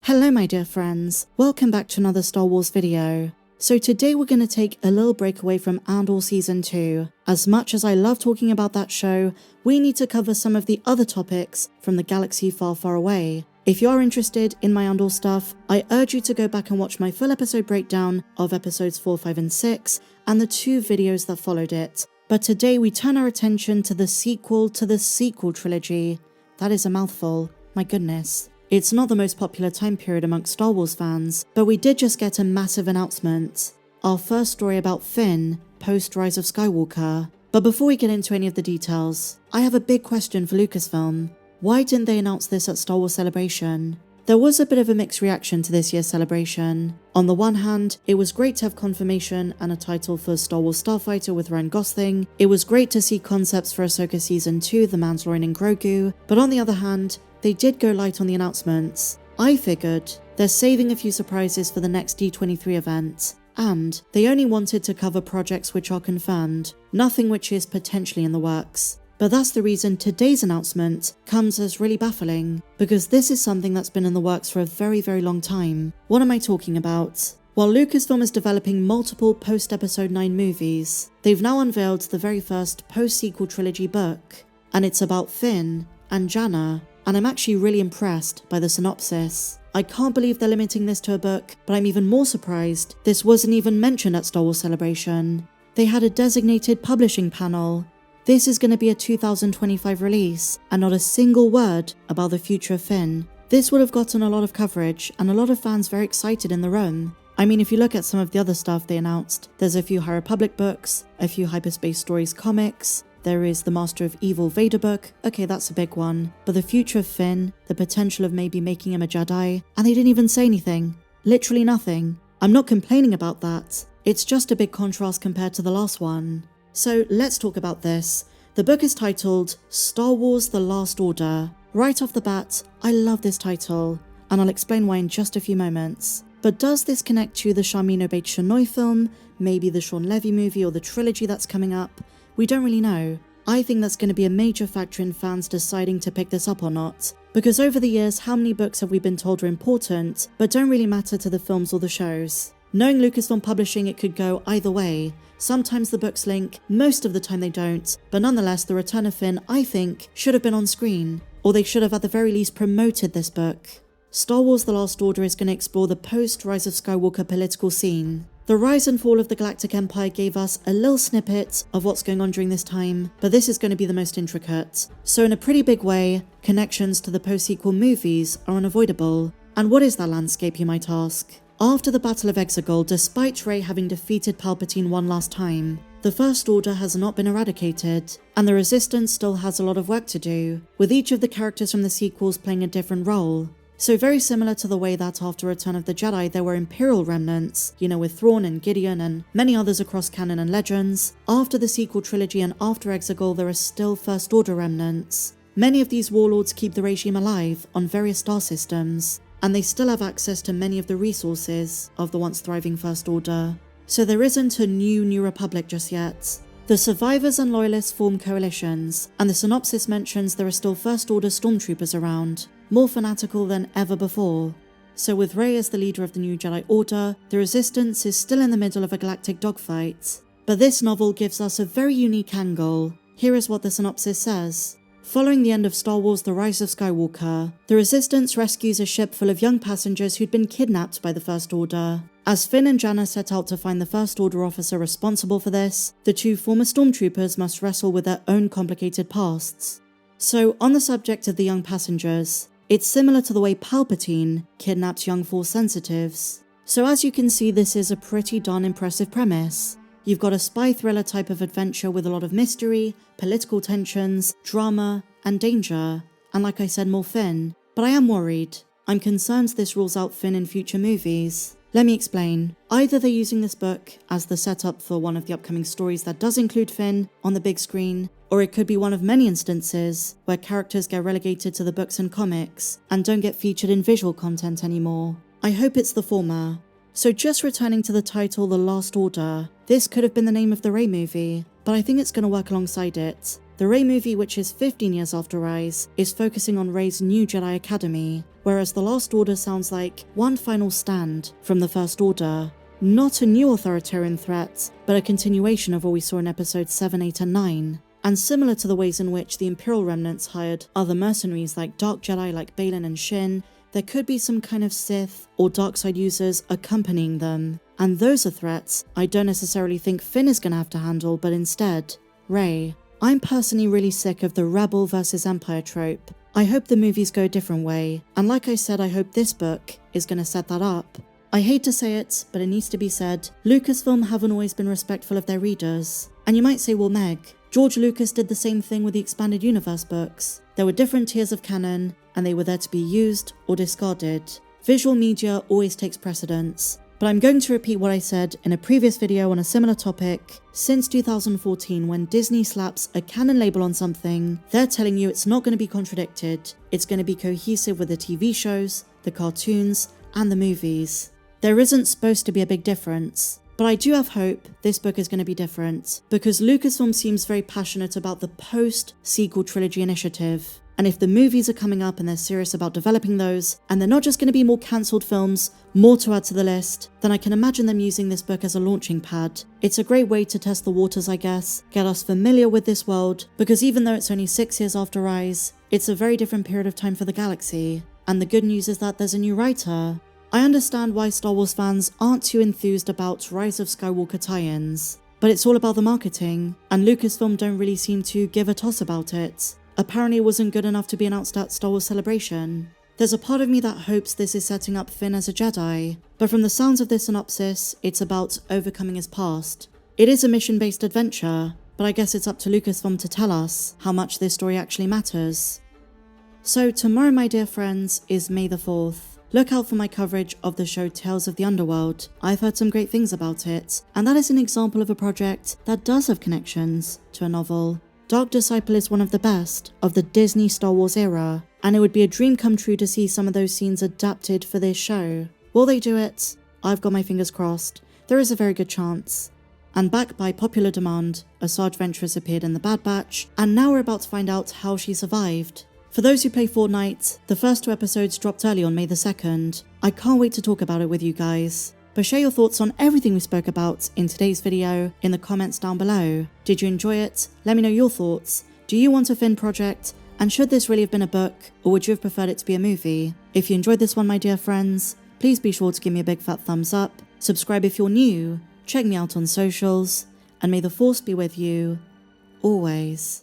Hello my dear friends, welcome back to another Star Wars video. So today we're going to take a little break away from Andor Season 2. As much as I love talking about that show, we need to cover some of the other topics from the galaxy far, far away. If you are interested in my Andor stuff, I urge you to go back and watch my full episode breakdown of episodes 4, 5 and 6 and the 2 videos that followed it. But today we turn our attention to the sequel trilogy. That is a mouthful, my goodness. It's not the most popular time period amongst Star Wars fans, but we did just get a massive announcement. Our first story about Finn, post Rise of Skywalker. But before we get into any of the details, I have a big question for Lucasfilm. Why didn't they announce this at Star Wars Celebration? There was a bit of a mixed reaction to this year's celebration. On the one hand, it was great to have confirmation and a title for Star Wars Starfighter with Gosling. It was great to see concepts for Ahsoka Season 2, The Mandalorian and Grogu. But on the other hand, they did go light on the announcements. I figured they're saving a few surprises for the next D23 event, and they only wanted to cover projects which are confirmed, nothing which is potentially in the works. But that's the reason today's announcement comes as really baffling, because this is something that's been in the works for a very, very long time. What am I talking about? While Lucasfilm is developing multiple post-Episode 9 movies, they've now unveiled the very first post-sequel trilogy book, and it's about Finn and Jannah. And I'm actually really impressed by the synopsis. I can't believe they're limiting this to a book, but I'm even more surprised this wasn't even mentioned at Star Wars Celebration. They had a designated publishing panel. This is going to be a 2025 release, and not a single word about the future of Finn. This would have gotten a lot of coverage, and a lot of fans very excited in the room. I mean, if you look at some of the other stuff they announced, there's a few High Republic books, a few Hyperspace Stories comics, there is the Master of Evil Vader book, okay that's a big one, but the future of Finn, the potential of maybe making him a Jedi, and they didn't even say anything. Literally nothing. I'm not complaining about that, it's just a big contrast compared to the last one. So let's talk about this. The book is titled Star Wars The Last Order. Right off the bat, I love this title, and I'll explain why in just a few moments. But does this connect to the Charmin Obaid-Chinoy film, maybe the Shawn Levy movie or the trilogy that's coming up? We don't really know. I think that's going to be a major factor in fans deciding to pick this up or not. Because over the years, how many books have we been told are important, but don't really matter to the films or the shows? Knowing Lucasfilm Publishing, it could go either way. Sometimes the books link, most of the time they don't, but nonetheless the return of Finn, I think, should have been on screen. Or they should have at the very least promoted this book. Star Wars The Last Order is going to explore the post-Rise of Skywalker political scene. The rise and fall of the Galactic Empire gave us a little snippet of what's going on during this time, but this is going to be the most intricate. So in a pretty big way, connections to the post-sequel movies are unavoidable. And what is that landscape, you might ask? After the Battle of Exegol, despite Rey having defeated Palpatine one last time, the First Order has not been eradicated, and the Resistance still has a lot of work to do, with each of the characters from the sequels playing a different role. So very similar to the way that after Return of the Jedi there were Imperial remnants, with Thrawn and Gideon and many others across canon and legends, after the sequel trilogy and after Exegol there are still First Order remnants. Many of these warlords keep the regime alive on various star systems, and they still have access to many of the resources of the once thriving First Order. So there isn't a New Republic just yet. The survivors and loyalists form coalitions, and the synopsis mentions there are still First Order stormtroopers around, more fanatical than ever before. So with Rey as the leader of the new Jedi Order, the Resistance is still in the middle of a galactic dogfight. But this novel gives us a very unique angle. Here is what the synopsis says. Following the end of Star Wars The Rise of Skywalker, the Resistance rescues a ship full of young passengers who'd been kidnapped by the First Order. As Finn and Jannah set out to find the First Order officer responsible for this, the 2 former stormtroopers must wrestle with their own complicated pasts. So, on the subject of the young passengers, it's similar to the way Palpatine kidnapped young Force sensitives. So as you can see, this is a pretty darn impressive premise. You've got a spy thriller type of adventure with a lot of mystery, political tensions, drama, and danger. And like I said, more Finn. But I am worried. I'm concerned this rules out Finn in future movies. Let me explain. Either they're using this book as the setup for one of the upcoming stories that does include Finn on the big screen, or it could be one of many instances where characters get relegated to the books and comics and don't get featured in visual content anymore. I hope it's the former. So just returning to the title The Last Order, this could have been the name of the Rey movie, but I think it's going to work alongside it. The Rey movie, which is 15 years after Rise, is focusing on Rey's new Jedi Academy. whereas The Last Order sounds like one final stand from the First Order. Not a new authoritarian threat, but a continuation of what we saw in episodes 7, 8, and 9. And similar to the ways in which the Imperial remnants hired other mercenaries like Dark Jedi like Baylan and Shin, there could be some kind of Sith or dark side users accompanying them. And those are threats I don't necessarily think Finn is going to have to handle, but instead, Rey. I'm personally really sick of the Rebel versus Empire trope. I hope the movies go a different way, and like I said, I hope this book is going to set that up. I hate to say it, but it needs to be said, Lucasfilm haven't always been respectful of their readers. And you might say, well Meg, George Lucas did the same thing with the Expanded Universe books. There were different tiers of canon, and they were there to be used or discarded. Visual media always takes precedence. But I'm going to repeat what I said in a previous video on a similar topic. Since 2014, when Disney slaps a canon label on something, they're telling you it's not going to be contradicted. It's going to be cohesive with the TV shows, the cartoons, and the movies. There isn't supposed to be a big difference. But I do have hope this book is going to be different, because Lucasfilm seems very passionate about the post-sequel trilogy initiative. And if the movies are coming up and they're serious about developing those, and they're not just going to be more cancelled films, more to add to the list, then I can imagine them using this book as a launching pad. It's a great way to test the waters, I guess, get us familiar with this world, because even though it's only 6 years after Rise, it's a very different period of time for the galaxy. And the good news is that there's a new writer. I understand why Star Wars fans aren't too enthused about Rise of Skywalker tie-ins, but it's all about the marketing, and Lucasfilm don't really seem to give a toss about it. Apparently it wasn't good enough to be announced at Star Wars Celebration. There's a part of me that hopes this is setting up Finn as a Jedi, but from the sounds of this synopsis, it's about overcoming his past. It is a mission-based adventure, but I guess it's up to Lucasfilm to tell us how much this story actually matters. So tomorrow, my dear friends, is May the 4th. Look out for my coverage of the show Tales of the Underworld. I've heard some great things about it, and that is an example of a project that does have connections to a novel. Dark Disciple is one of the best of the Disney Star Wars era, and it would be a dream come true to see some of those scenes adapted for this show. Will they do it? I've got my fingers crossed. There is a very good chance. And back by popular demand, Asajj Ventress appeared in The Bad Batch, and now we're about to find out how she survived. For those who play Fortnite, the first 2 episodes dropped early on May the 2nd. I can't wait to talk about it with you guys. But share your thoughts on everything we spoke about in today's video in the comments down below. Did you enjoy it? Let me know your thoughts. Do you want a Finn project? And should this really have been a book, or would you have preferred it to be a movie? If you enjoyed this one, my dear friends, please be sure to give me a big fat thumbs up, subscribe if you're new, check me out on socials, and may the Force be with you, always.